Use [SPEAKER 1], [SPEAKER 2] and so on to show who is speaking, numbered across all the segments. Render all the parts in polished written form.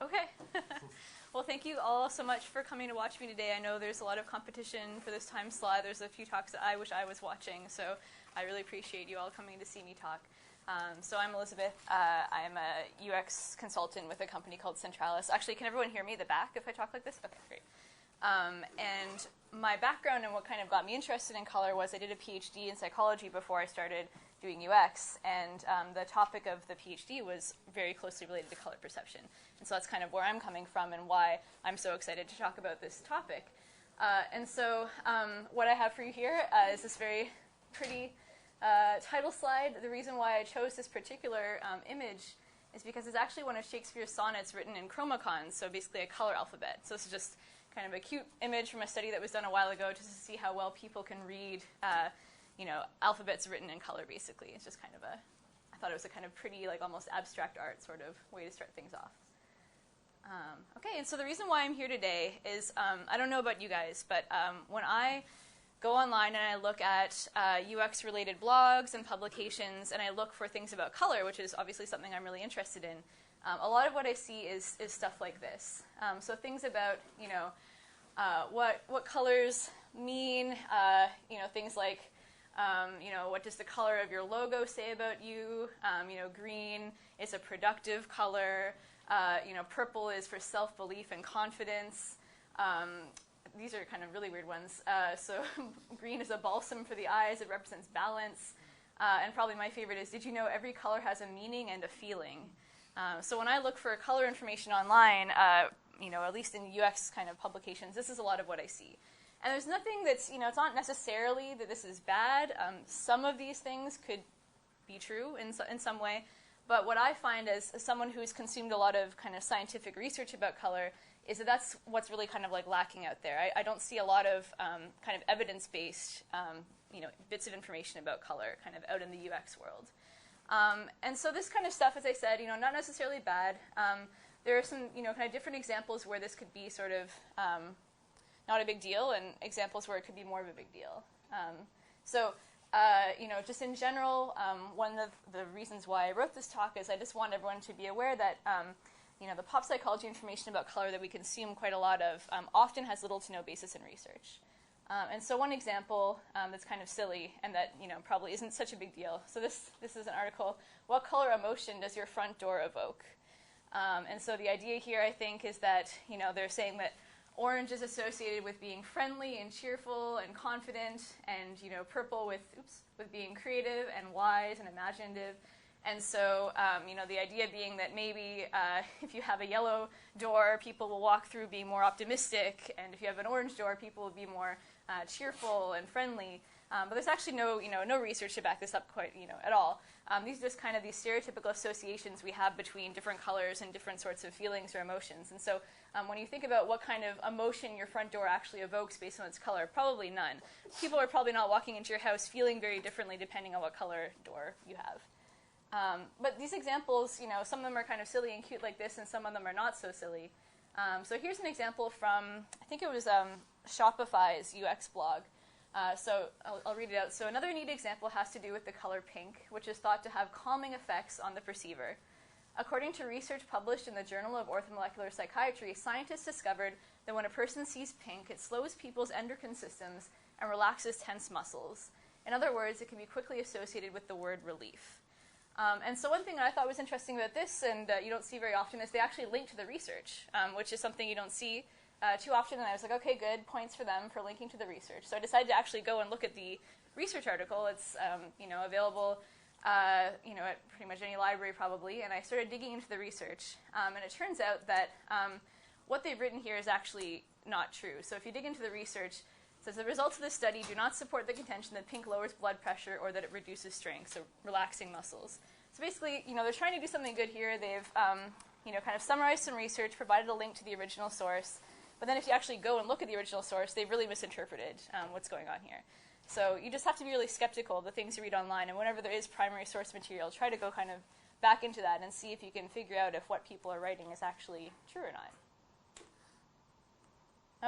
[SPEAKER 1] Okay. Well, thank you all so much for coming to watch me today. I know there's a lot of competition for this time slot. There's a few talks that I wish I was watching, so I really appreciate you all coming to see me talk. So I'm Elizabeth. I'm a UX consultant with a company called Centralis. Actually, can everyone hear me at the back if I talk like this? Okay, great. And my background and what kind of got me interested in color was I did a PhD in psychology before I started doing UX, and the topic of the PhD was very closely related to color perception. And so that's kind of where I'm coming from and why I'm so excited to talk about this topic. And so what I have for you here is this very pretty title slide. The reason why I chose this particular image is because it's actually one of Shakespeare's sonnets written in chromacons, so basically a color alphabet. So this is just kind of a cute image from a study that was done a while ago just to see how well people can read alphabets written in color, basically. It's just kind of I thought it was a kind of pretty, like almost abstract art sort of way to start things off. Okay, and so the reason why I'm here today is, I don't know about you guys, but when I go online and I look at UX-related blogs and publications, and I look for things about color, which is obviously something I'm really interested in, a lot of what I see is stuff like this. So things about, what colors mean, things like, what does the color of your logo say about you? Green is a productive color. Purple is for self-belief and confidence. These are kind of really weird ones. So green is a balsam for the eyes. It represents balance. And probably my favorite is, did you know every color has a meaning and a feeling? So when I look for color information online, at least in UX kind of publications, this is a lot of what I see. And there's nothing that's, it's not necessarily that this is bad. Some of these things could be true in some way. But what I find as someone who's consumed a lot of kind of scientific research about color is that that's what's really kind of like lacking out there. I don't see a lot of kind of evidence-based, bits of information about color kind of out in the UX world. And so this kind of stuff, as I said, not necessarily bad. There are some, kind of different examples where this could be sort of not a big deal, and examples where it could be more of a big deal. Just in general, one of the reasons why I wrote this talk is I just want everyone to be aware that, the pop psychology information about color that we consume quite a lot of often has little to no basis in research. And so one example that's kind of silly and that, probably isn't such a big deal. So this is an article, what color emotion does your front door evoke? And so the idea here, I think, is that, they're saying that orange is associated with being friendly and cheerful and confident, and purple with being creative and wise and imaginative. And so the idea being that maybe if you have a yellow door, people will walk through being more optimistic, and if you have an orange door, people will be more cheerful and friendly. But there's actually no research to back this up quite at all. These are just kind of these stereotypical associations we have between different colors and different sorts of feelings or emotions. And so when you think about what kind of emotion your front door actually evokes based on its color, probably none. People are probably not walking into your house feeling very differently depending on what color door you have. But these examples, some of them are kind of silly and cute like this, and some of them are not so silly. So here's an example from, I think it was Shopify's UX blog. So I'll read it out. So another neat example has to do with the color pink, which is thought to have calming effects on the perceiver. According to research published in the Journal of Orthomolecular Psychiatry, scientists discovered that when a person sees pink, it slows people's endocrine systems and relaxes tense muscles. In other words, it can be quickly associated with the word relief. And so one thing that I thought was interesting about this, and you don't see very often, is they actually link to the research, which is something you don't see too often. And I was like, okay, good, points for them for linking to the research. So I decided to actually go and look at the research article. It's available at pretty much any library probably. And I started digging into the research. And it turns out that what they've written here is actually not true. So if you dig into the research, it says the results of this study do not support the contention that pink lowers blood pressure or that it reduces strength, so relaxing muscles. So basically, they're trying to do something good here. They've, kind of summarized some research, provided a link to the original source. But then if you actually go and look at the original source, they've really misinterpreted what's going on here. So you just have to be really skeptical of the things you read online. And whenever there is primary source material, try to go kind of back into that and see if you can figure out if what people are writing is actually true or not.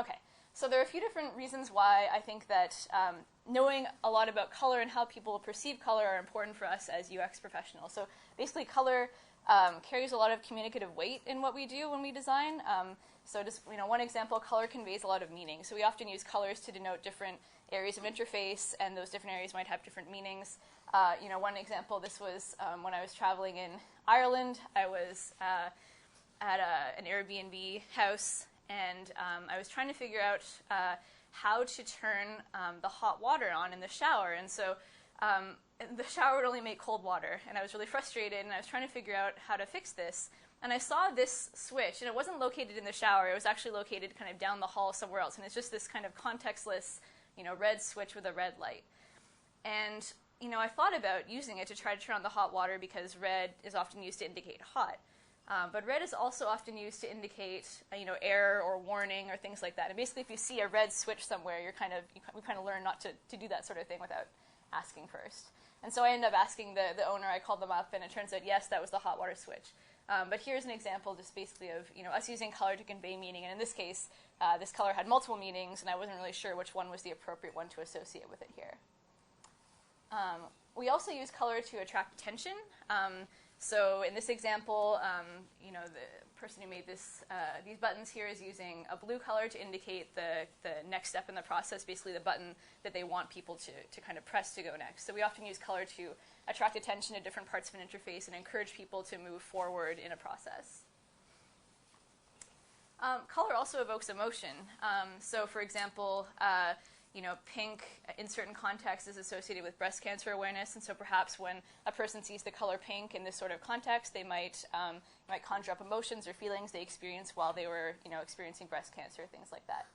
[SPEAKER 1] Okay. So there are a few different reasons why I think that knowing a lot about color and how people perceive color are important for us as UX professionals. So basically color carries a lot of communicative weight in what we do when we design. So just one example, color conveys a lot of meaning. So we often use colors to denote different areas of interface, and those different areas might have different meanings. One example, this was when I was traveling in Ireland. I was at an Airbnb house, and I was trying to figure out how to turn the hot water on in the shower. And so the shower would only make cold water, and I was really frustrated, and I was trying to figure out how to fix this. And I saw this switch, and it wasn't located in the shower. It was actually located kind of down the hall somewhere else, and it's just this kind of contextless, red switch with a red light. And I thought about using it to try to turn on the hot water because red is often used to indicate hot. But red is also often used to indicate, error or warning or things like that. And basically, if you see a red switch somewhere, we kind of learn not to do that sort of thing without asking first. And so I ended up asking the owner. I called them up, and it turns out, yes, that was the hot water switch. But here's an example just basically of us using color to convey meaning. And in this case, this color had multiple meanings, and I wasn't really sure which one was the appropriate one to associate with it here. We also use color to attract attention. So in this example, the person who made these buttons here is using a blue color to indicate the next step in the process, basically the button that they want people to kind of press to go next. So we often use color to attract attention to different parts of an interface and encourage people to move forward in a process. Color also evokes emotion. So for example, pink in certain contexts is associated with breast cancer awareness, and so perhaps when a person sees the color pink in this sort of context, they might conjure up emotions or feelings they experienced while they were experiencing breast cancer, things like that.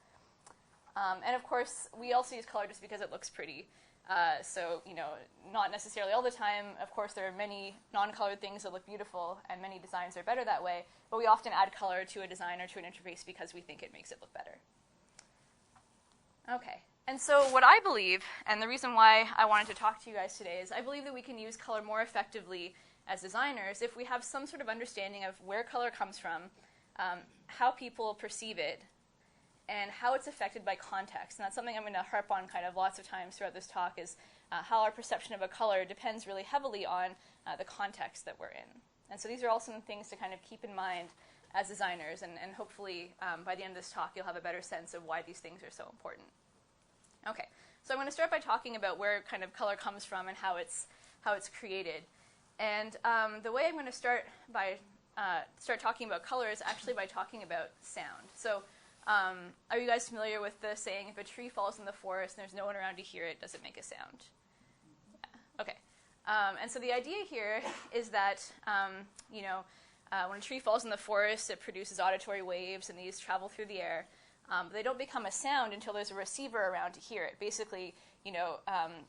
[SPEAKER 1] And of course, we also use color just because it looks pretty. So not necessarily all the time. Of course, there are many non-colored things that look beautiful, and many designs are better that way, but we often add color to a design or to an interface because we think it makes it look better. Okay. And so what I believe, and the reason why I wanted to talk to you guys today, is I believe that we can use color more effectively as designers if we have some sort of understanding of where color comes from, how people perceive it, and how it's affected by context. And that's something I'm going to harp on kind of lots of times throughout this talk, is how our perception of a color depends really heavily on the context that we're in. And so these are all some things to kind of keep in mind as designers, and hopefully by the end of this talk you'll have a better sense of why these things are so important. Okay, so I'm going to start by talking about where kind of color comes from and how it's created. And the way I'm going to start talking about color is actually by talking about sound. So are you guys familiar with the saying, if a tree falls in the forest and there's no one around to hear it, does it make a sound? Yeah. Okay. And so the idea here is that when a tree falls in the forest, it produces auditory waves, and these travel through the air. They don't become a sound until there's a receiver around to hear it. Basically,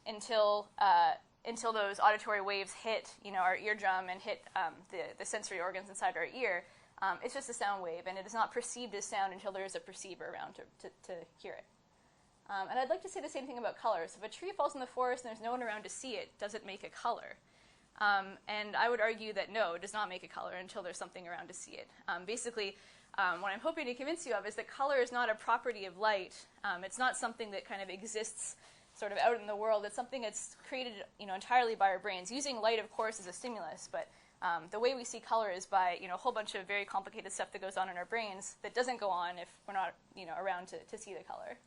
[SPEAKER 1] until those auditory waves hit, our eardrum and hit the sensory organs inside our ear, it's just a sound wave, and it is not perceived as sound until there is a perceiver around to hear it. And I'd like to say the same thing about color. So if a tree falls in the forest and there's no one around to see it, does it make a color? And I would argue that no, it does not make a color until there's something around to see it. Basically, what I'm hoping to convince you of is that color is not a property of light. It's not something that kind of exists sort of out in the world. It's something that's created entirely by our brains. Using light, of course, as a stimulus, but the way we see color is by a whole bunch of very complicated stuff that goes on in our brains that doesn't go on if we're not around to see the color.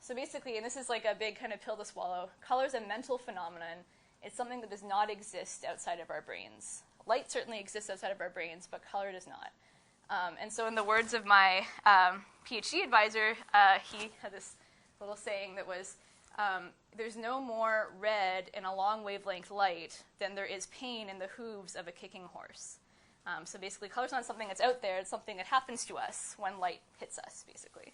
[SPEAKER 1] So basically, and this is like a big kind of pill to swallow, color is a mental phenomenon. It's something that does not exist outside of our brains. Light certainly exists outside of our brains, but color does not. And so in the words of my PhD advisor, he had this little saying that was, there's no more red in a long wavelength light than there is pain in the hooves of a kicking horse. So basically, color's not something that's out there. It's something that happens to us when light hits us, basically.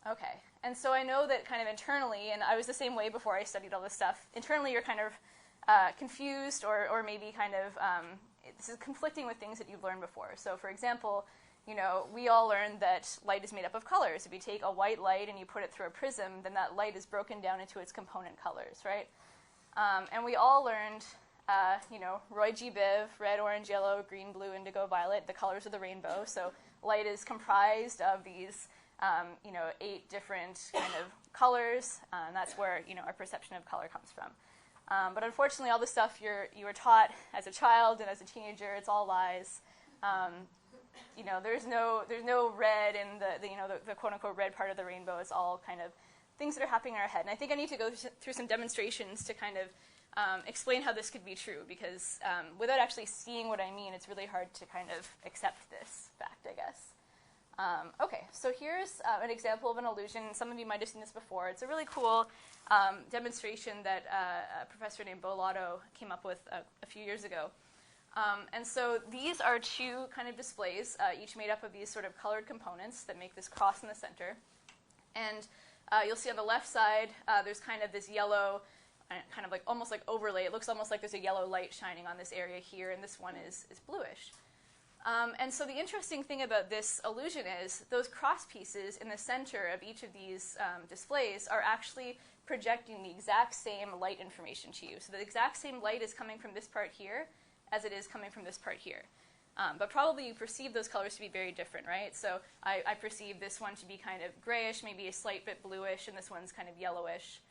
[SPEAKER 1] Okay, and so I know that kind of internally, and I was the same way before I studied all this stuff, internally you're kind of confused or maybe kind of this is conflicting with things that you've learned before. So for example, we all learned that light is made up of colors. If you take a white light and you put it through a prism, then that light is broken down into its component colors, right? And we all learned, Roy G. Biv, red, orange, yellow, green, blue, indigo, violet, the colors of the rainbow. So light is comprised of these 8 different kind of colors, and that's where our perception of color comes from. But unfortunately, all the stuff you were taught as a child and as a teenager, it's all lies. There's no red in the quote unquote red part of the rainbow. It's all kind of things that are happening in our head. And I think I need to go through some demonstrations to kind of explain how this could be true, because without actually seeing what I mean, it's really hard to kind of accept this fact, I guess. Okay, so here's an example of an illusion. Some of you might have seen this before. It's a really cool demonstration that a professor named Bo Lotto came up with a few years ago. And so these are two kind of displays, each made up of these sort of colored components that make this cross in the center. And you'll see on the left side, there's kind of this yellow, kind of like almost like overlay. It looks almost like there's a yellow light shining on this area here, and this one is bluish. And so the interesting thing about this illusion is those cross pieces in the center of each of these displays are actually projecting the exact same light information to you. So the exact same light is coming from this part here as it is coming from this part here. But probably you perceive those colors to be very different, right? So I perceive this one to be kind of grayish, maybe a slight bit bluish, and this one's kind of yellowish,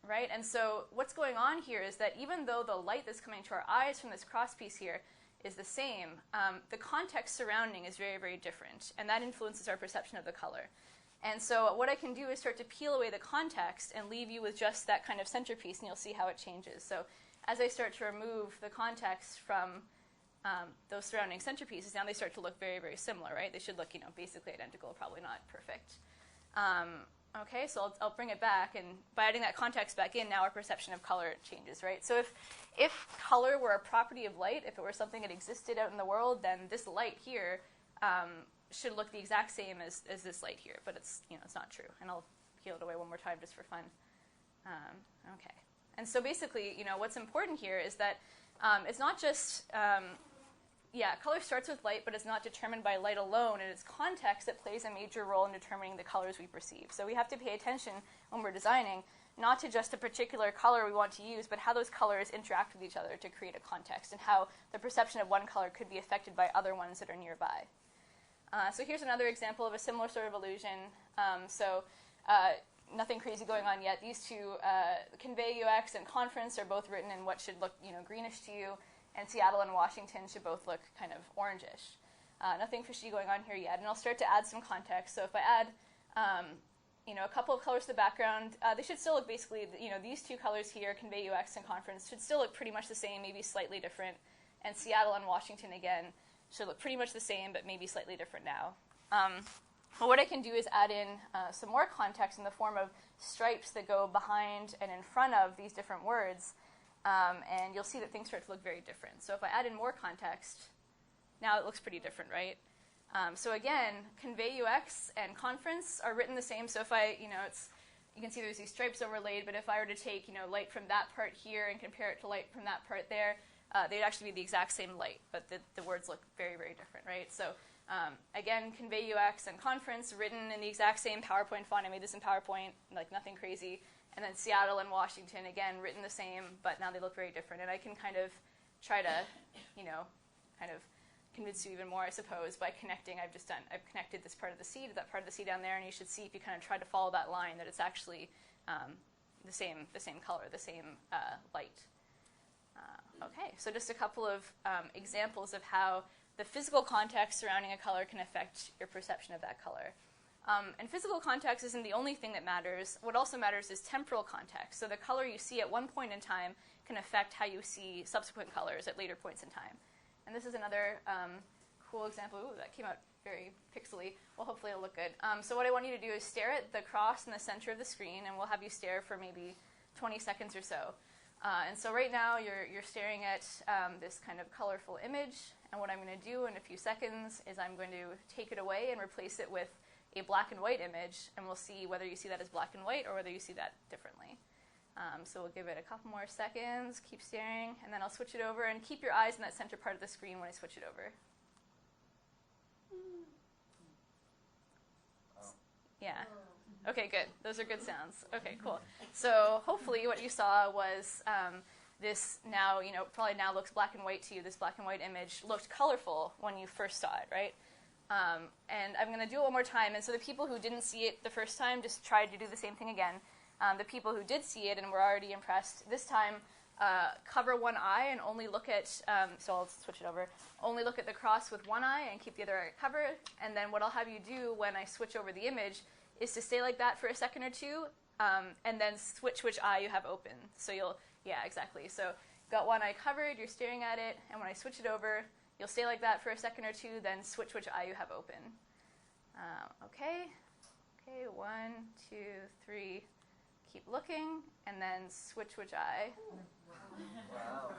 [SPEAKER 1] right? And so what's going on here is that even though the light that's coming to our eyes from this cross piece here is the same, the context surrounding is very, very different, and that influences our perception of the color. And so what I can do is start to peel away the context and leave you with just that kind of centerpiece, and you'll see how it changes. So as I start to remove the context from those surrounding centerpieces, now they start to look very, very similar, right? They should look, basically identical, probably not perfect. Okay, so I'll bring it back, and by adding that context back in, now our perception of color changes, right? So if color were a property of light, if it were something that existed out in the world, then this light here should look the exact same as this light here, but it's not true. And I'll peel it away one more time just for fun. Okay, and so basically, what's important here is that it's not just color starts with light, but it's not determined by light alone, and it's context that plays a major role in determining the colors we perceive. So we have to pay attention when we're designing, not to just a particular color we want to use, but how those colors interact with each other to create a context, and how the perception of one color could be affected by other ones that are nearby. So here's another example of a similar sort of illusion. Nothing crazy going on yet. These two, ConveyUX and Conference, are both written in what should look greenish to you, and Seattle and Washington should both look kind of orangish. Nothing fishy going on here yet. And I'll start to add some context. So if I add a couple of colors to the background, they should still look basically, these two colors here, ConveyUX and Conference, should still look pretty much the same, maybe slightly different. And Seattle and Washington, again, should look pretty much the same, but maybe slightly different now. But what I can do is add in some more context in the form of stripes that go behind and in front of these different words. And you'll see that things start to look very different. So if I add in more context, now it looks pretty different, right? So again, ConveyUX and Conference are written the same. So if you can see there's these stripes overlaid, but if I were to take, light from that part here and compare it to light from that part there, they'd actually be the exact same light, but the words look very, very different, right? So again, ConveyUX and Conference written in the exact same PowerPoint font. I made this in PowerPoint, like nothing crazy. And then Seattle and Washington, again, written the same, but now they look very different. And I can kind of try to, kind of convince you even more, I suppose, by connecting. I've connected this part of the C to that part of the C down there, and you should see if you kind of try to follow that line that it's actually the same color, the same light. Okay, so just a couple of examples of how the physical context surrounding a color can affect your perception of that color. And physical context isn't the only thing that matters. What also matters is temporal context. So the color you see at one point in time can affect how you see subsequent colors at later points in time. And this is another cool example. Ooh, that came out very pixely. Well, hopefully it'll look good. So what I want you to do is stare at the cross in the center of the screen, and we'll have you stare for maybe 20 seconds or so. And so right now you're staring at this kind of colorful image, and what I'm going to do in a few seconds is I'm going to take it away and replace it with a black and white image, and we'll see whether you see that as black and white or whether you see that differently. So we'll give it a couple more seconds, keep staring, and then I'll switch it over, and keep your eyes in that center part of the screen when I switch it over. Yeah. Okay, good. Those are good sounds. Okay, cool. So hopefully what you saw was this now, probably now looks black and white to you. This black and white image looked colorful when you first saw it, right? And I'm going to do it one more time. And so the people who didn't see it the first time, just try to do the same thing again. The people who did see it and were already impressed this time cover one eye and only look at, so I'll switch it over, only look at the cross with one eye and keep the other eye covered. And then what I'll have you do when I switch over the image is to stay like that for a second or two, and then switch which eye you have open. So you'll, yeah, exactly. So you've got one eye covered, you're staring at it, and when I switch it over, you'll stay like that for a second or two, then switch which eye you have open. Okay, 1, 2, 3, keep looking, and then switch which eye.
[SPEAKER 2] Wow.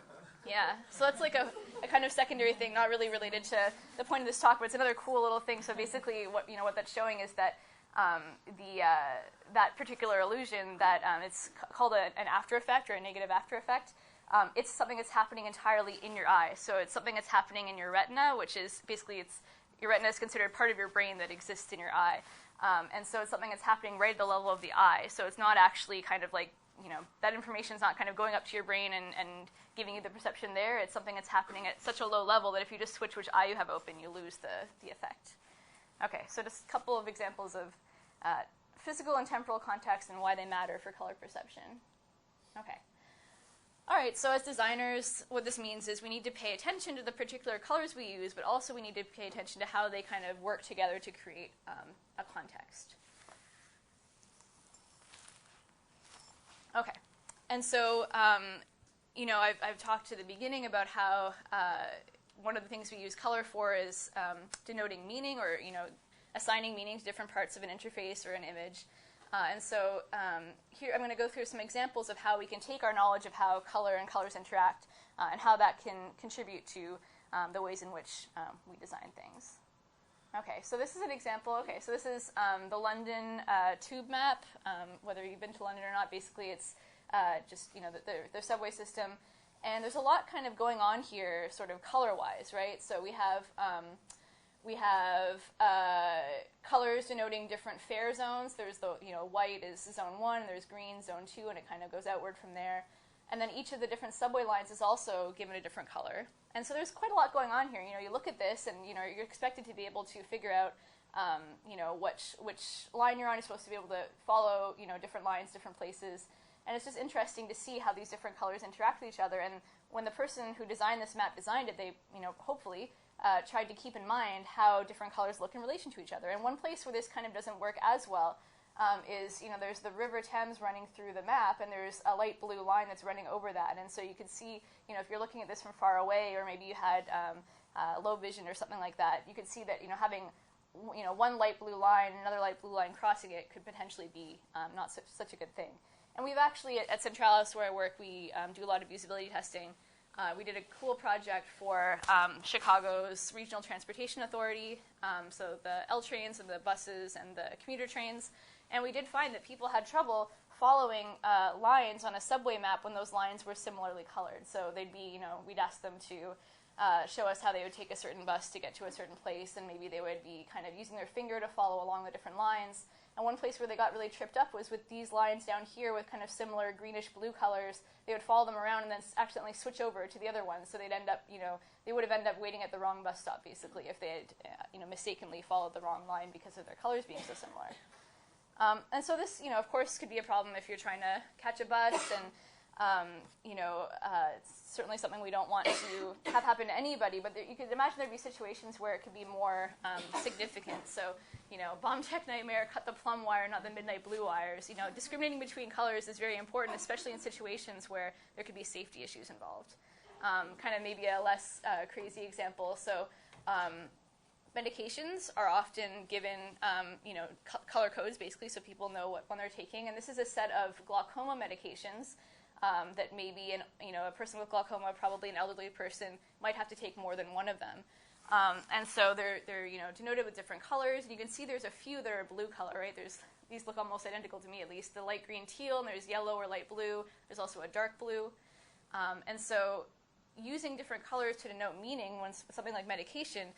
[SPEAKER 1] Yeah, so that's like a kind of secondary thing, not really related to the point of this talk, but it's another cool little thing. So basically what that's showing is that that particular illusion, that it's called an after effect or a negative after effect, it's something that's happening entirely in your eye. So it's something that's happening in your retina, which is basically your retina is considered part of your brain that exists in your eye. And so it's something that's happening right at the level of the eye. So it's not actually kind of like, that information is not kind of going up to your brain and giving you the perception there. It's something that's happening at such a low level that if you just switch which eye you have open, you lose the effect. Okay, so just a couple of examples of physical and temporal context and why they matter for color perception. Okay. All right, so as designers, what this means is we need to pay attention to the particular colors we use, but also we need to pay attention to how they kind of work together to create a context. Okay, and so, I've talked to the beginning about how one of the things we use color for is denoting meaning, or, assigning meaning to different parts of an interface or an image. And so here I'm going to go through some examples of how we can take our knowledge of how color and colors interact and how that can contribute to the ways in which we design things. Okay, so this is an example. Okay, so this is the London tube map. Whether you've been to London or not, basically it's just their subway system. And there's a lot kind of going on here, sort of color-wise, right? So we have colors denoting different fare zones. There's the, white is zone 1, and there's green, zone 2, and it kind of goes outward from there. And then each of the different subway lines is also given a different color. And so there's quite a lot going on here. You look at this, and, you're expected to be able to figure out, which line you're on. You're supposed to be able to follow, different lines, different places. And it's just interesting to see how these different colors interact with each other. And when the person who designed this map designed it, they, hopefully, tried to keep in mind how different colors look in relation to each other. And one place where this kind of doesn't work as well is, there's the River Thames running through the map, and there's a light blue line that's running over that. And so you can see, if you're looking at this from far away, or maybe you had low vision or something like that, you could see that, having, one light blue line and another light blue line crossing it could potentially be not such a good thing. And we've actually, at Centralis, where I work, we do a lot of usability testing. We did a cool project for Chicago's Regional Transportation Authority, so the L trains and the buses and the commuter trains. And we did find that people had trouble following lines on a subway map when those lines were similarly colored. So they'd be, we'd ask them to show us how they would take a certain bus to get to a certain place, and maybe they would be kind of using their finger to follow along the different lines. And one place where they got really tripped up was with these lines down here with kind of similar greenish-blue colors. They would follow them around and then accidentally switch over to the other ones. So they'd end up, they would have ended up waiting at the wrong bus stop, basically, if they had, mistakenly followed the wrong line because of their colors being so similar. And so this, of course, could be a problem if you're trying to catch a bus, and, it's certainly something we don't want to have happen to anybody, but you could imagine there'd be situations where it could be more significant. So, bomb tech nightmare, cut the plum wire, not the midnight blue wires. Discriminating between colors is very important, especially in situations where there could be safety issues involved. Kind of maybe a less crazy example. So, medications are often given, color codes, basically, so people know what one they're taking. And this is a set of glaucoma medications that maybe a person with glaucoma, probably an elderly person, might have to take more than one of them. And so they're denoted with different colors. And you can see there's a few that are blue color, right? These look almost identical to me, at least. The light green teal, and there's yellow or light blue. There's also a dark blue. And so using different colors to denote meaning when something like medication,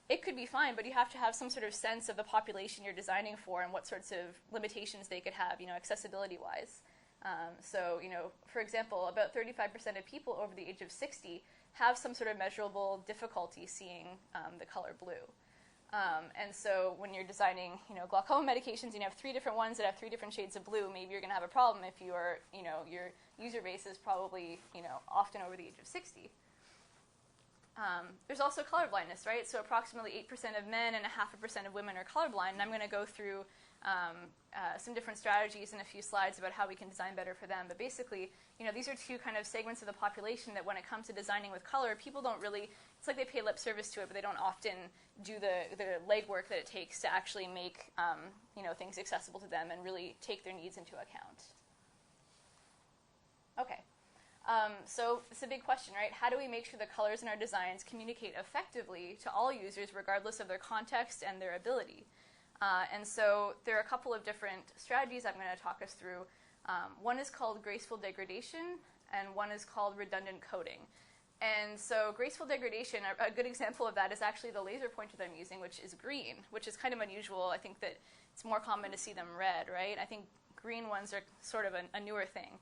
[SPEAKER 1] it could be fine, but you have to have some sort of sense of the population you're designing for and what sorts of limitations they could have, accessibility-wise. So, for example, about 35% of people over the age of 60 have some sort of measurable difficulty seeing the color blue. And so when you're designing, glaucoma medications, and you have 3 different ones that have 3 different shades of blue, maybe you're going to have a problem if you are, your user base is probably, often over the age of 60. There's also color blindness, right? So approximately 8% of men and 0.5% of women are colorblind, and I'm going to go through some different strategies in a few slides about how we can design better for them. But basically, these are 2 kind of segments of the population that when it comes to designing with color, people don't really, it's like they pay lip service to it, but they don't often do the legwork that it takes to actually make things accessible to them and really take their needs into account. Okay. So it's a big question, right? How do we make sure the colors in our designs communicate effectively to all users regardless of their context and their ability? And so there are a couple of different strategies I'm going to talk us through. One is called graceful degradation, and one is called redundant coding. And so graceful degradation, a good example of that is actually the laser pointer that I'm using, which is green, which is kind of unusual. I think that it's more common to see them red, right? I think green ones are sort of a newer thing.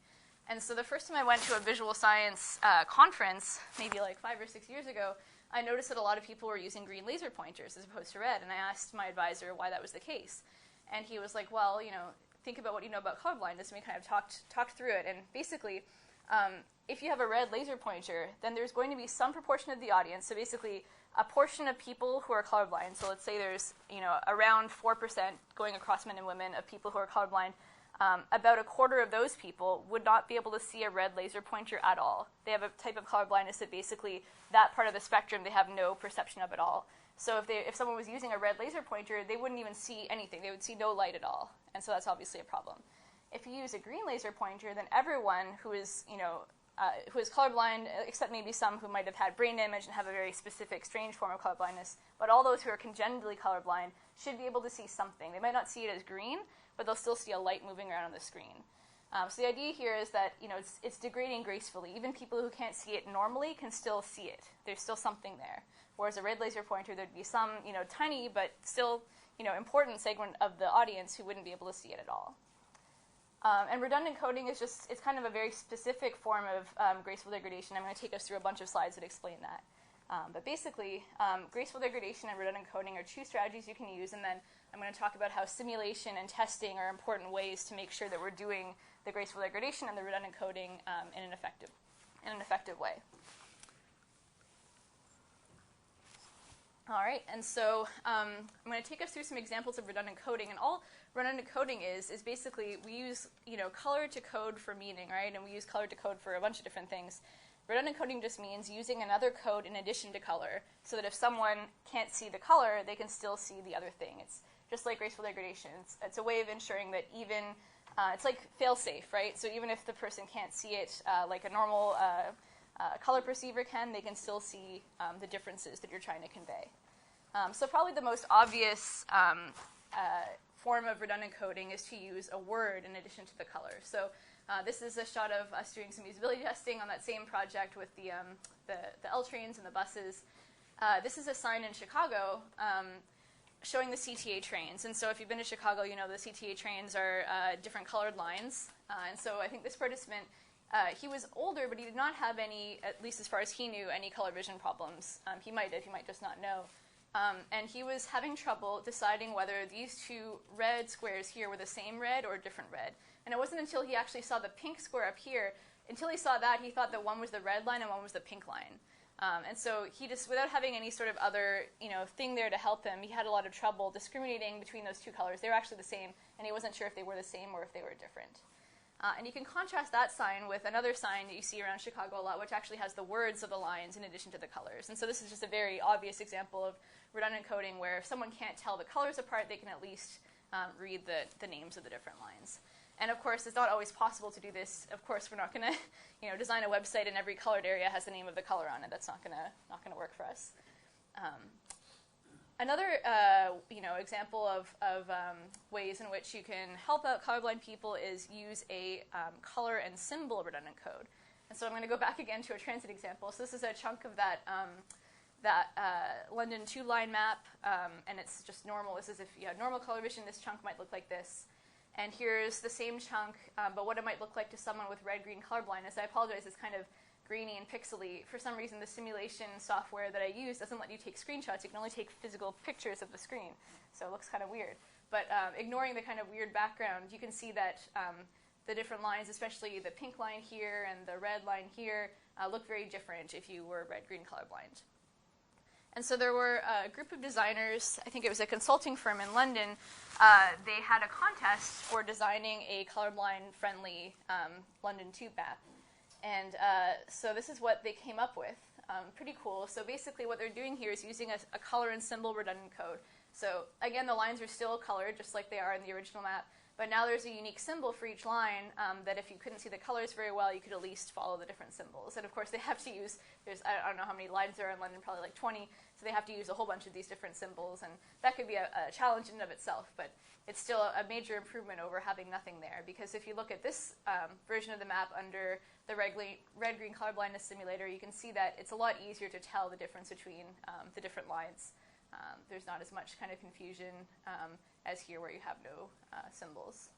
[SPEAKER 1] And so the first time I went to a visual science conference, maybe like 5 or 6 years ago, I noticed that a lot of people were using green laser pointers as opposed to red, and I asked my advisor why that was the case. And he was like, well, think about what you know about colorblindness, and we kind of talked through it. And basically, if you have a red laser pointer, then there's going to be some proportion of the audience, so basically a portion of people who are colorblind, so let's say there's around 4% going across men and women of people who are colorblind, about a quarter of those people would not be able to see a red laser pointer at all. They have a type of colorblindness that basically that part of the spectrum they have no perception of at all. So if someone was using a red laser pointer, they wouldn't even see anything. They would see no light at all. And so that's obviously a problem. If you use a green laser pointer, then everyone who is colorblind, except maybe some who might have had brain damage and have a very specific, strange form of colorblindness, but all those who are congenitally colorblind should be able to see something. They might not see it as green, but they'll still see a light moving around on the screen. So the idea here is that it's degrading gracefully. Even people who can't see it normally can still see it. There's still something there. Whereas a red laser pointer, there'd be some tiny but still important segment of the audience who wouldn't be able to see it at all. And redundant coding is it's kind of a very specific form of graceful degradation. I'm going to take us through a bunch of slides that explain that. But basically, graceful degradation and redundant coding are 2 strategies you can use, and then I'm going to talk about how simulation and testing are important ways to make sure that we're doing the graceful degradation and the redundant coding in an effective way. All right, and so I'm going to take us through some examples of redundant coding, and all redundant coding is basically we use color to code for meaning, right? And we use color to code for a bunch of different things. Redundant coding just means using another code in addition to color, so that if someone can't see the color, they can still see the other thing. It's just like graceful degradation. It's a way of ensuring that even it's like fail-safe, right? So even if the person can't see it like a normal color perceiver can, they can still see the differences that you're trying to convey. So probably the most obvious form of redundant coding is to use a word in addition to the color. So this is a shot of us doing some usability testing on that same project with the L trains and the buses. This is a sign in Chicago showing the CTA trains. And so if you've been to Chicago, you know the CTA trains are different colored lines. And so I think this participant, he was older, but he did not have any, at least as far as he knew, any color vision problems. He might just not know. And he was having trouble deciding whether these 2 red squares here were the same red or a different red. And it wasn't until he actually saw the pink square up here, until he saw that, he thought that one was the red line and one was the pink line. And so he just, without having any sort of other thing there to help him, he had a lot of trouble discriminating between those 2 colors. They were actually the same, and he wasn't sure if they were the same or if they were different. And you can contrast that sign with another sign that you see around Chicago a lot, which actually has the words of the lines in addition to the colors. And so this is just a very obvious example of redundant coding where if someone can't tell the colors apart, they can at least read the names of the different lines. And of course, it's not always possible to do this. Of course, we're not going to design a website and every colored area has the name of the color on it. That's not going to work for us. Another example of ways in which you can help out colorblind people is use a color and symbol redundant code. And so I'm going to go back again to a transit example. So this is a chunk of that London tube line map, and it's just normal. This is if you have normal color vision, this chunk might look like this. And here's the same chunk, but what it might look like to someone with red-green colorblindness. I apologize, it's kind of grainy and pixely. For some reason, the simulation software that I use doesn't let you take screenshots. You can only take physical pictures of the screen, so it looks kind of weird. But ignoring the kind of weird background, you can see that the different lines, especially the pink line here and the red line here, look very different if you were red-green colorblind. And so there were a group of designers, I think it was a consulting firm in London, they had a contest for designing a colorblind-friendly London tube map. And so this is what they came up with. Pretty cool. So basically what they're doing here is using a color and symbol redundant code. So again, the lines are still colored, just like they are in the original map. But now there's a unique symbol for each line that if you couldn't see the colors very well, you could at least follow the different symbols. And of course, they have to use, I don't know how many lines there are in London, probably like 20. So they have to use a whole bunch of these different symbols. And that could be a challenge in and of itself. But it's still a major improvement over having nothing there. Because if you look at this version of the map under the red-green colorblindness simulator, you can see that it's a lot easier to tell the difference between the different lines. There's not as much kind of confusion as here where you have no symbols.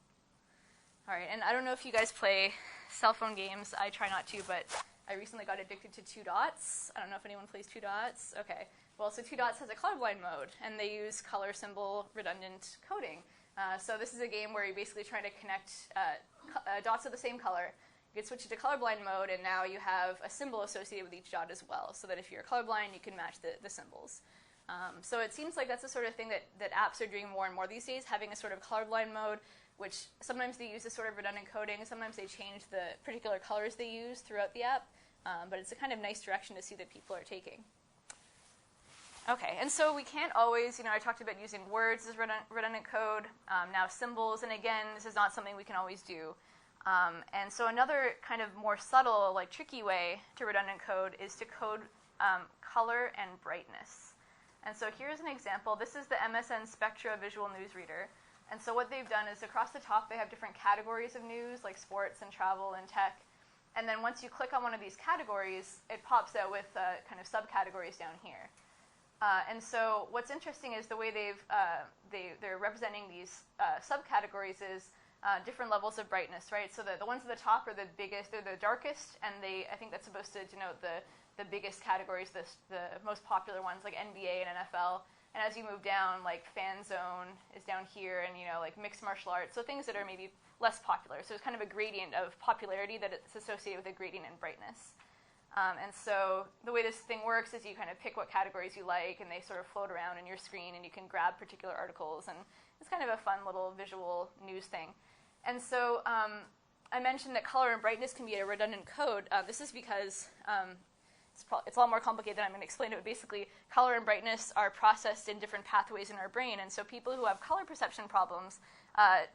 [SPEAKER 1] All right, and I don't know if you guys play cell phone games. I try not to, but I recently got addicted to 2 Dots. I don't know if anyone plays 2 Dots. Okay, well, so 2 Dots has a colorblind mode, and they use color symbol redundant coding. So this is a game where you're basically trying to connect dots of the same color. You can switch it to colorblind mode, and now you have a symbol associated with each dot as well, so that if you're colorblind, you can match the symbols. So it seems like that's the sort of thing that apps are doing more and more these days, having a sort of colorblind mode, which sometimes they use this sort of redundant coding, sometimes they change the particular colors they use throughout the app, but it's a kind of nice direction to see that people are taking. Okay, and so we can't always, I talked about using words as redundant code, now symbols, and again, this is not something we can always do. And so another kind of more subtle, like tricky way to redundant code is to code color and brightness. And so here's an example. This is the MSN Spectra visual newsreader. And so what they've done is across the top they have different categories of news, like sports and travel and tech. And then once you click on one of these categories, it pops out with kind of subcategories down here. And so what's interesting is the way they're representing these subcategories is different levels of brightness, right? So the ones at the top are the biggest, they're the darkest, and I think that's supposed to denote the biggest categories, the most popular ones like NBA and NFL. And as you move down, like fan zone is down here, and like mixed martial arts, so things that are maybe less popular. So it's kind of a gradient of popularity that it's associated with a gradient in brightness. And so the way this thing works is you kind of pick what categories you like, and they sort of float around in your screen, and you can grab particular articles, and it's kind of a fun little visual news thing. And so I mentioned that color and brightness can be a redundant code. This is because it's a lot more complicated than I'm going to explain it, but basically color and brightness are processed in different pathways in our brain, and so people who have color perception problems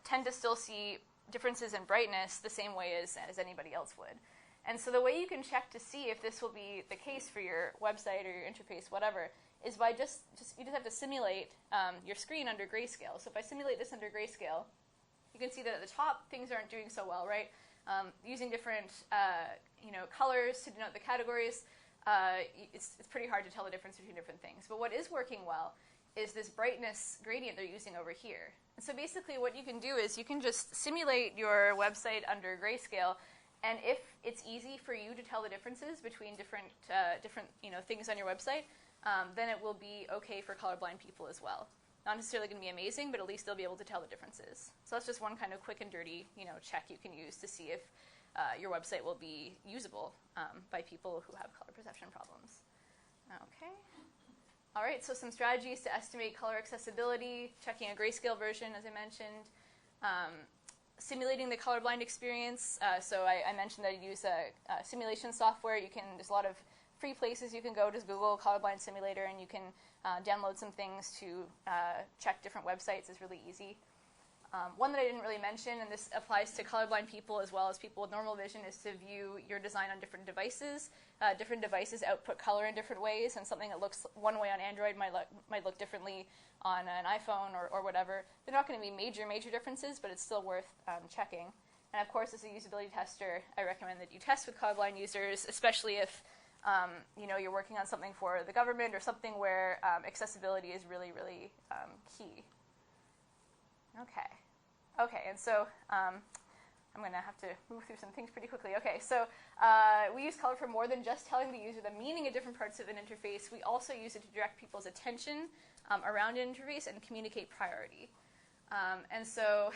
[SPEAKER 1] tend to still see differences in brightness the same way as anybody else would. And so the way you can check to see if this will be the case for your website or your interface, whatever, is by you just have to simulate your screen under grayscale. So if I simulate this under grayscale, you can see that at the top things aren't doing so well, right? Using different colors to denote the categories, it's pretty hard to tell the difference between different things. But what is working well is this brightness gradient they're using over here. And so basically what you can do is you can just simulate your website under grayscale, and if it's easy for you to tell the differences between different things on your website, then it will be okay for colorblind people as well. Not necessarily going to be amazing, but at least they'll be able to tell the differences. So that's just one kind of quick and dirty check you can use to see if your website will be usable by people who have color perception problems. Okay. All right, so some strategies to estimate color accessibility, checking a grayscale version, as I mentioned. Simulating the colorblind experience. So I mentioned that I use simulation software. There's a lot of free places you can go. Just Google colorblind simulator, and you can download some things to check different websites. It's really easy. One that I didn't really mention, and this applies to colorblind people as well as people with normal vision, is to view your design on different devices. Different devices output color in different ways, and something that looks one way on Android might look differently on an iPhone or whatever. They're not going to be major differences, but it's still worth checking. And of course, as a usability tester, I recommend that you test with colorblind users, especially if you're working on something for the government or something where accessibility is really key. Okay, and so I'm going to have to move through some things pretty quickly. Okay, so we use color for more than just telling the user the meaning of different parts of an interface. We also use it to direct people's attention around an interface and communicate priority. And so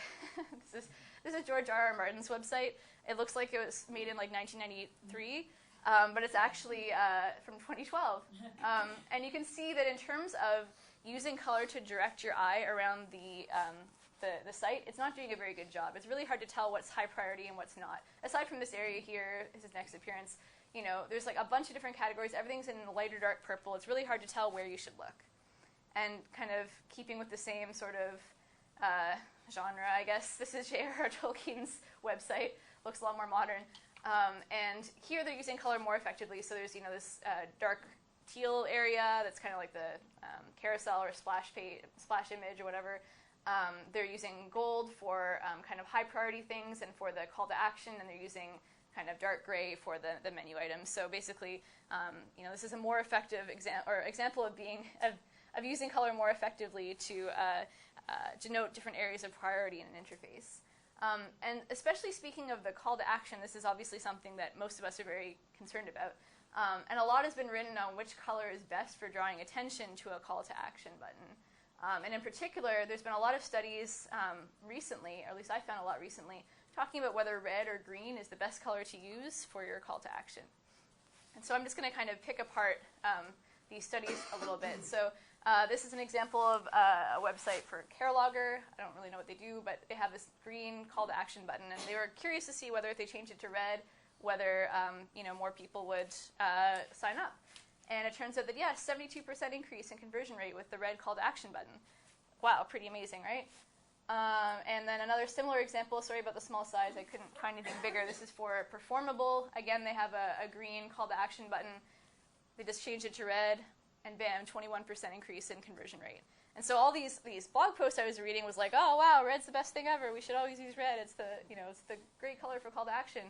[SPEAKER 1] this is George R. R. Martin's website. It looks like it was made in like 1993, but it's actually from 2012. And you can see that in terms of using color to direct your eye around the site, it's not doing a very good job. It's really hard to tell what's high priority and what's not. Aside from this area here, this is next appearance, you know, there's like a bunch of different categories. Everything's in light or dark purple. It's really hard to tell where you should look. And kind of keeping with the same sort of genre, I guess, this is J.R.R. Tolkien's website. Looks a lot more modern. And here they're using color more effectively. So there's, you know, this dark teal area that's kind of like the carousel or splash image or whatever. They're using gold for kind of high priority things and for the call to action, and they're using kind of dark gray for the menu items. So basically, you know, this is a more effective example of using color more effectively to denote different areas of priority in an interface. And especially speaking of the call to action, this is obviously something that most of us are very concerned about. And a lot has been written on which color is best for drawing attention to a call to action button. And in particular, there's been a lot of studies recently, or at least I found a lot recently, talking about whether red or green is the best color to use for your call to action. And so I'm just going to kind of pick apart these studies a little bit. So this is an example of a website for CareLogger. I don't really know what they do, but they have this green call to action button, and they were curious to see whether if they changed it to red, whether you know, more people would sign up. And it turns out that, yes, 72% increase in conversion rate with the red call to action button. Wow, pretty amazing, right? And then another similar example, sorry about the small size, I couldn't find anything bigger. This is for Performable. Again, they have a green call to action button. They just changed it to red, and bam, 21% increase in conversion rate. And so all these blog posts I was reading was like, oh, wow, red's the best thing ever. We should always use red. It's the great color for call to action.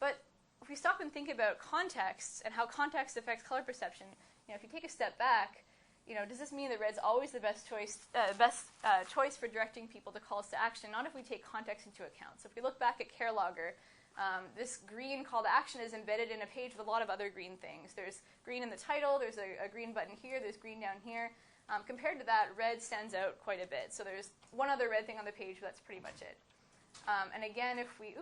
[SPEAKER 1] But if we stop and think about context and how context affects color perception, you know, if you take a step back, you know, does this mean that red's always the best choice for directing people to calls to action? Not if we take context into account. So if we look back at CareLogger, this green call to action is embedded in a page with a lot of other green things. There's green in the title, there's a green button here, there's green down here. Compared to that, red stands out quite a bit. So there's one other red thing on the page, but that's pretty much it. And again, if we,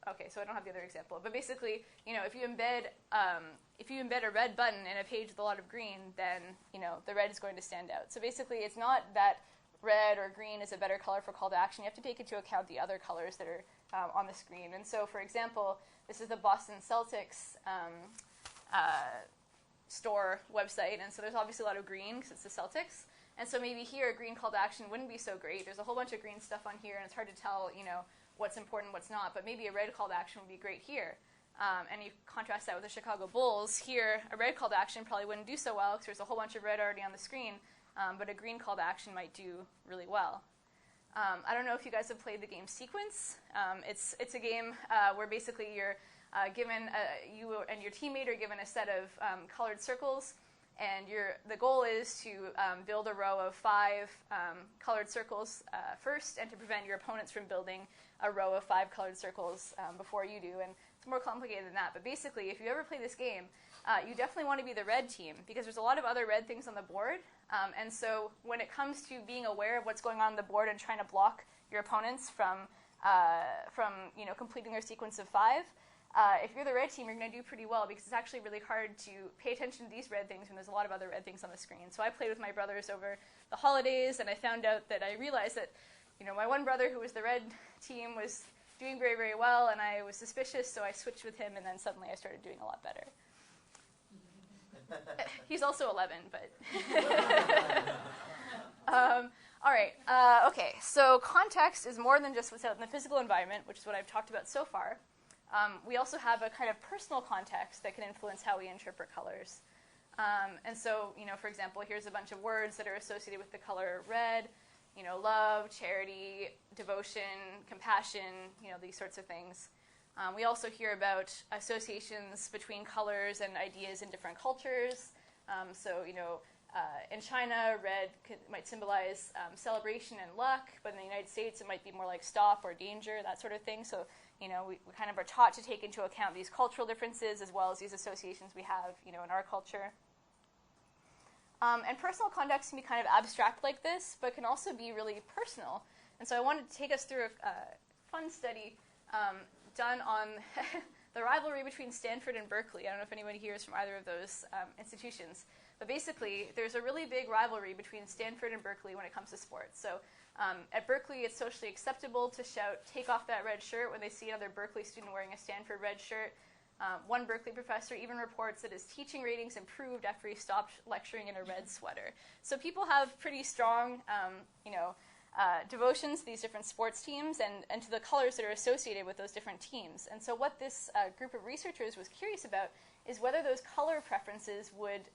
[SPEAKER 1] okay, so I don't have the other example, but basically, you know, if you embed a red button in a page with a lot of green, then, you know, the red is going to stand out. So basically, it's not that red or green is a better color for call to action. You have to take into account the other colors that are on the screen. And so, for example, this is the Boston Celtics store website, and so there's obviously a lot of green because it's the Celtics. And so maybe here a green call to action wouldn't be so great. There's a whole bunch of green stuff on here, and it's hard to tell, you know, what's important, what's not. But maybe a red call to action would be great here. And you contrast that with the Chicago Bulls. Here, a red call to action probably wouldn't do so well because there's a whole bunch of red already on the screen. But a green call to action might do really well. I don't know if you guys have played the game Sequence. It's a game where basically you're given you and your teammate are given a set of colored circles, and the goal is to build a row of 5 colored circles first, and to prevent your opponents from building a row of 5 colored circles before you do. And it's more complicated than that. But basically, if you ever play this game, you definitely want to be the red team because there's a lot of other red things on the board. And so when it comes to being aware of what's going on the board and trying to block your opponents from you know, completing their sequence of 5, if you're the red team, you're going to do pretty well because it's actually really hard to pay attention to these red things when there's a lot of other red things on the screen. So I played with my brothers over the holidays, and I found out that I realized that, you know, my one brother who was the red team was doing very, very well, and I was suspicious, so I switched with him, and then suddenly I started doing a lot better. He's also 11, but... all right, okay, so context is more than just what's out in the physical environment, which is what I've talked about so far. We also have a kind of personal context that can influence how we interpret colors. And so, you know, for example, here's a bunch of words that are associated with the color red, you know, love, charity, devotion, compassion, you know, these sorts of things. We also hear about associations between colors and ideas in different cultures. So, you know, in China, red might symbolize celebration and luck, but in the United States, it might be more like stop or danger, that sort of thing. So, we kind of are taught to take into account these cultural differences as well as these associations we have, in our culture. And personal context can be kind of abstract like this, but can also be really personal. And so I wanted to take us through a fun study done on the rivalry between Stanford and Berkeley. I don't know if anybody here is from either of those institutions. But basically, there's a really big rivalry between Stanford and Berkeley when it comes to sports. So at Berkeley, it's socially acceptable to shout, "Take off that red shirt," when they see another Berkeley student wearing a Stanford red shirt. One Berkeley professor even reports that his teaching ratings improved after he stopped lecturing in a red sweater. So people have pretty strong, devotions to these different sports teams and to the colors that are associated with those different teams. And so what this group of researchers was curious about is whether those color preferences would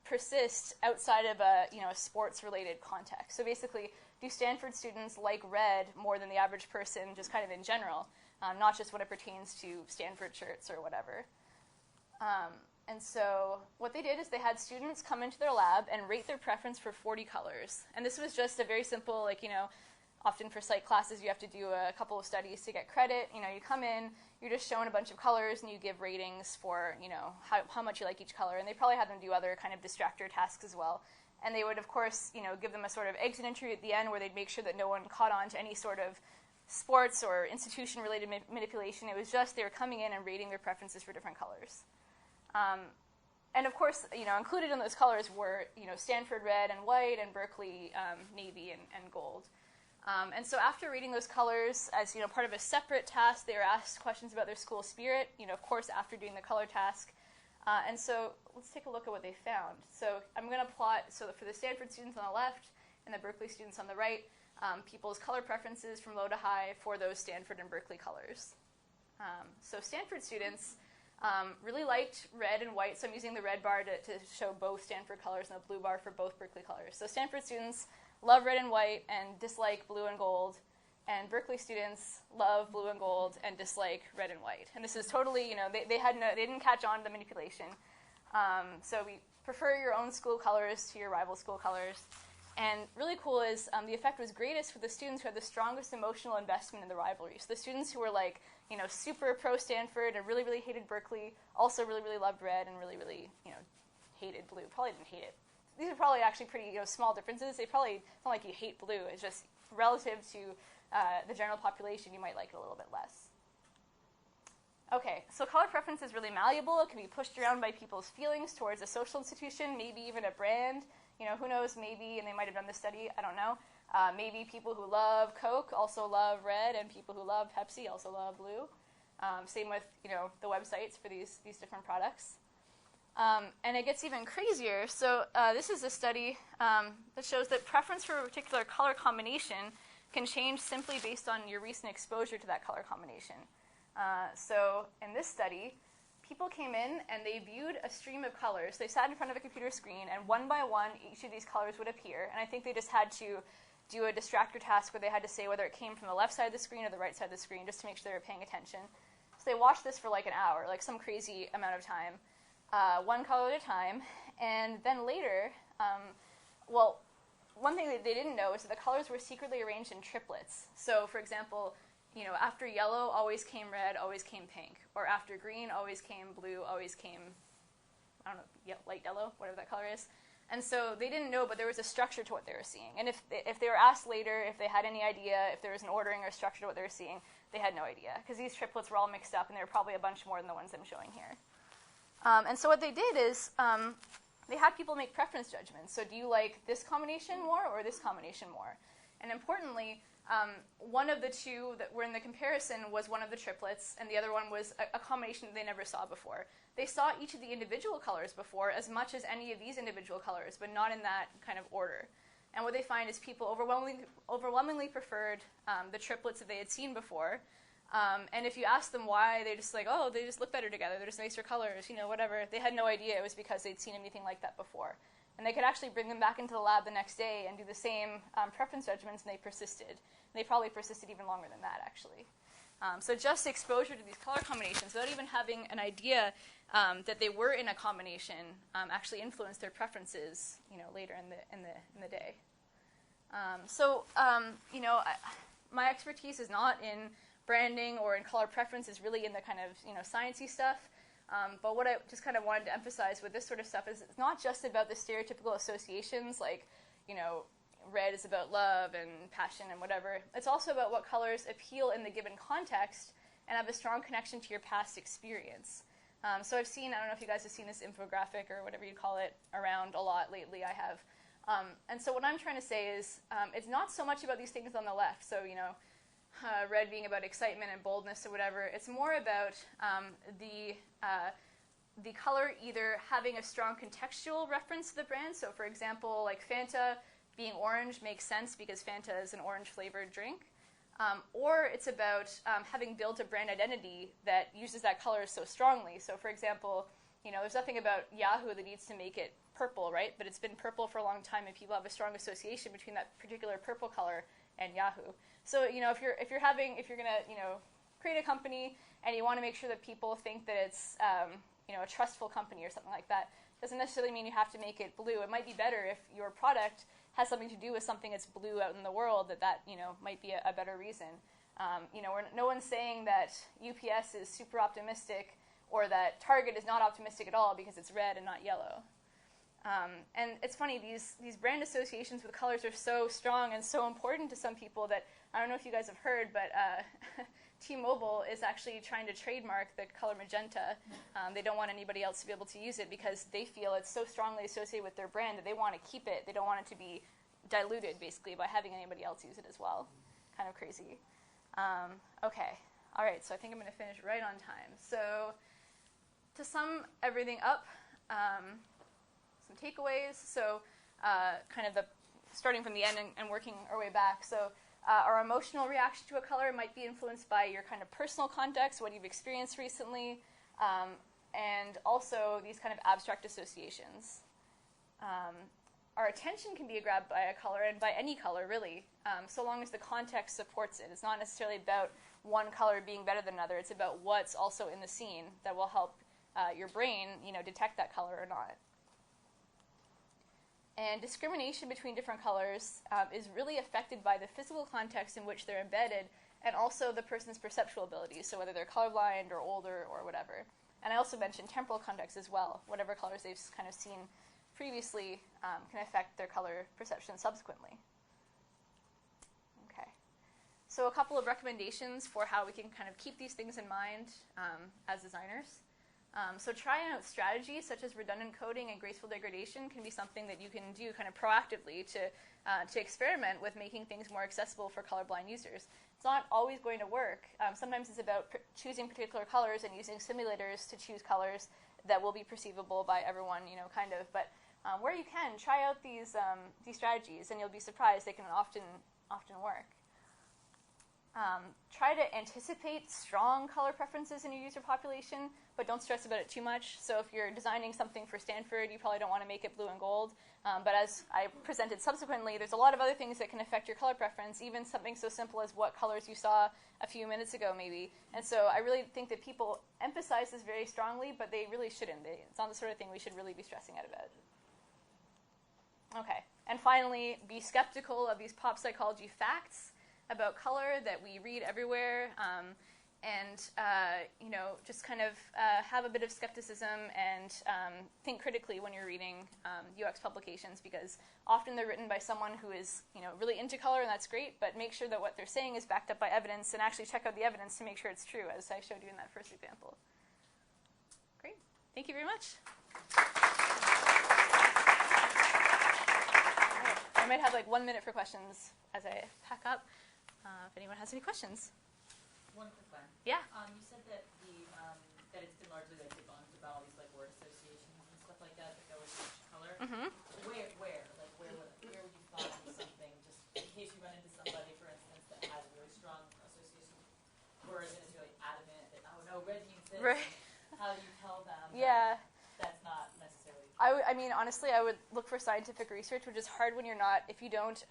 [SPEAKER 1] persist outside of a sports-related context. So basically, do Stanford students like red more than the average person, just kind of in general, not just when it pertains to Stanford shirts or whatever? And so what they did is they had students come into their lab and rate their preference for 40 colors. And this was just a very simple, often for psych classes you have to do a couple of studies to get credit. You come in, you're just shown a bunch of colors, and you give ratings for, how much you like each color. And they probably had them do other kind of distractor tasks as well. And they would, of course, give them a sort of exit interview at the end where they'd make sure that no one caught on to any sort of sports or institution-related manipulation. It was just they were coming in and rating their preferences for different colors. And of course, included in those colors were, Stanford red and white and Berkeley navy and gold. And so after reading those colors as, part of a separate task, they were asked questions about their school spirit, of course, after doing the color task. And so let's take a look at what they found. So I'm going to plot, so for the Stanford students on the left and the Berkeley students on the right, people's color preferences from low to high for those Stanford and Berkeley colors. So Stanford students really liked red and white, so I'm using the red bar to show both Stanford colors and the blue bar for both Berkeley colors. So Stanford students love red and white and dislike blue and gold, and Berkeley students love blue and gold and dislike red and white. And this is totally, they didn't catch on to the manipulation. So we prefer your own school colors to your rival school colors. And really cool is the effect was greatest for the students who had the strongest emotional investment in the rivalry. So the students who were super pro-Stanford and really, really hated Berkeley, also really, really loved red and really, really, hated blue. Probably didn't hate it. These are probably actually pretty small differences. It's not like you hate blue. It's just relative to the general population, you might like it a little bit less. Okay, so color preference is really malleable. It can be pushed around by people's feelings towards a social institution, maybe even a brand. Who knows, maybe, and they might have done this study, I don't know. Maybe people who love Coke also love red, and people who love Pepsi also love blue. Same with, the websites for these different products. And it gets even crazier. So this is a study that shows that preference for a particular color combination can change simply based on your recent exposure to that color combination. So in this study, people came in and they viewed a stream of colors. They sat in front of a computer screen, and one by one, each of these colors would appear. And I think they just had to do a distractor task where they had to say whether it came from the left side of the screen or the right side of the screen, just to make sure they were paying attention. So they watched this for an hour, some crazy amount of time, one color at a time. And then later, one thing that they didn't know is that the colors were secretly arranged in triplets. So, for example, after yellow always came red, always came pink. Or after green always came blue, always came, light yellow, whatever that color is. And so they didn't know, but there was a structure to what they were seeing. And if they were asked later if they had any idea, if there was an ordering or structure to what they were seeing, they had no idea. Because these triplets were all mixed up, and there were probably a bunch more than the ones I'm showing here. And so what they did is they had people make preference judgments. So do you like this combination more or this combination more? And importantly, one of the two that were in the comparison was one of the triplets, and the other one was a combination that they never saw before. They saw each of the individual colors before as much as any of these individual colors, but not in that kind of order. And what they find is people overwhelmingly preferred the triplets that they had seen before. And if you ask them why, they just they just look better together. They're just nicer colors, whatever. They had no idea it was because they'd seen anything like that before. And they could actually bring them back into the lab the next day and do the same preference judgments, and they persisted. And they probably persisted even longer than that, actually. So just exposure to these color combinations without even having an idea that they were in a combination actually influenced their preferences, later in the day. My expertise is not in branding or in color preference. Is really in the kind of sciencey stuff. But what I just kind of wanted to emphasize with this sort of stuff is it's not just about the stereotypical associations like, red is about love and passion and whatever. It's also about what colors appeal in the given context and have a strong connection to your past experience. So I've seen, I don't know if you guys have seen this infographic or whatever you call it around a lot lately. I have. And so what I'm trying to say is it's not so much about these things on the left. So, red being about excitement and boldness or whatever. It's more about the color either having a strong contextual reference to the brand. So, for example, like Fanta being orange makes sense because Fanta is an orange-flavored drink. Or it's about having built a brand identity that uses that color so strongly. So, for example, there's nothing about Yahoo that needs to make it purple, right? But it's been purple for a long time, and people have a strong association between that particular purple color and Yahoo. So, if you're gonna, create a company and you want to make sure that people think that it's, a trustful company or something like that, doesn't necessarily mean you have to make it blue. It might be better if your product has something to do with something that's blue out in the world, that might be a better reason. No one's saying that UPS is super optimistic or that Target is not optimistic at all because it's red and not yellow. And it's funny, these brand associations with colors are so strong and so important to some people that, I don't know if you guys have heard, but T-Mobile is actually trying to trademark the color magenta. They don't want anybody else to be able to use it because they feel it's so strongly associated with their brand that they want to keep it. They don't want it to be diluted, basically, by having anybody else use it as well. Kind of crazy. Okay. All right, so I think I'm going to finish right on time. So to sum everything up, some takeaways. So kind of starting from the end and working our way back. So our emotional reaction to a color might be influenced by your kind of personal context, what you've experienced recently, and also these kind of abstract associations. Our attention can be grabbed by a color, and by any color, really, so long as the context supports it. It's not necessarily about one color being better than another. It's about what's also in the scene that will help your brain, detect that color or not. And discrimination between different colors is really affected by the physical context in which they're embedded and also the person's perceptual abilities, so whether they're colorblind or older or whatever. And I also mentioned temporal context as well. Whatever colors they've kind of seen previously can affect their color perception subsequently. Okay. So a couple of recommendations for how we can kind of keep these things in mind as designers. So trying out strategies such as redundant coding and graceful degradation can be something that you can do kind of proactively to experiment with making things more accessible for colorblind users. It's not always going to work. Sometimes it's about choosing particular colors and using simulators to choose colors that will be perceivable by everyone, kind of. But where you can, try out these strategies, and you'll be surprised they can often work. Try to anticipate strong color preferences in your user population, but don't stress about it too much. So if you're designing something for Stanford, you probably don't want to make it blue and gold. But as I presented subsequently, there's a lot of other things that can affect your color preference, even something so simple as what colors you saw a few minutes ago, maybe. And so I really think that people emphasize this very strongly, but they really shouldn't. It's not the sort of thing we should really be stressing out about. Okay. And finally, be skeptical of these pop psychology facts about color that we read everywhere, and just kind of have a bit of skepticism and think critically when you're reading UX publications, because often they're written by someone who is really into color, and that's great, but make sure that what they're saying is backed up by evidence, and actually check out the evidence to make sure it's true, as I showed you in that first example. Great. Thank you very much. I might have like 1 minute for questions as I pack up. If anyone has any questions.
[SPEAKER 2] One quick one.
[SPEAKER 1] Yeah.
[SPEAKER 2] You said that that it's been largely like debunked about all these like word associations and stuff like that go with each color.
[SPEAKER 1] Mm-hmm.
[SPEAKER 2] Where would you find something, just in case you run into somebody, for instance, that has a really strong association, or is it really adamant that red means this?
[SPEAKER 1] Right.
[SPEAKER 2] How do you tell them?
[SPEAKER 1] Yeah.
[SPEAKER 2] That's not necessarily.
[SPEAKER 1] I mean, honestly, I would look for scientific research, which is hard when you're not, if you don't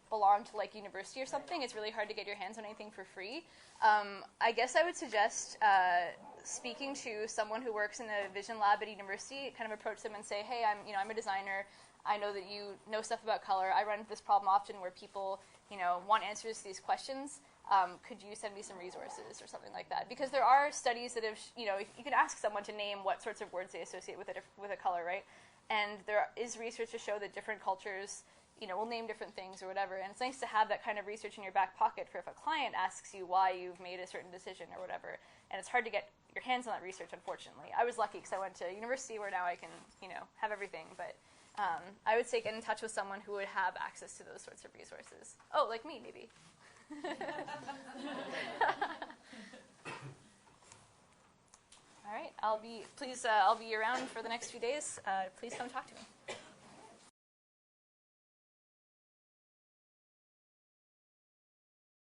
[SPEAKER 1] belong to like university or something, it's really hard to get your hands on anything for free. I guess I would suggest speaking to someone who works in a vision lab at a university, kind of approach them and say, hey, I'm a designer. I know that you know stuff about color. I run into this problem often where people, want answers to these questions. Could you send me some resources or something like that? Because there are studies that have, you can ask someone to name what sorts of words they associate with a color, right? And there is research to show that different cultures, will name different things or whatever. And it's nice to have that kind of research in your back pocket for if a client asks you why you've made a certain decision or whatever. And it's hard to get your hands on that research, unfortunately. I was lucky because I went to university where now I can, have everything. But I would say get in touch with someone who would have access to those sorts of resources. Oh, like me, maybe. All right, I'll be around for the next few days. Please come talk to me.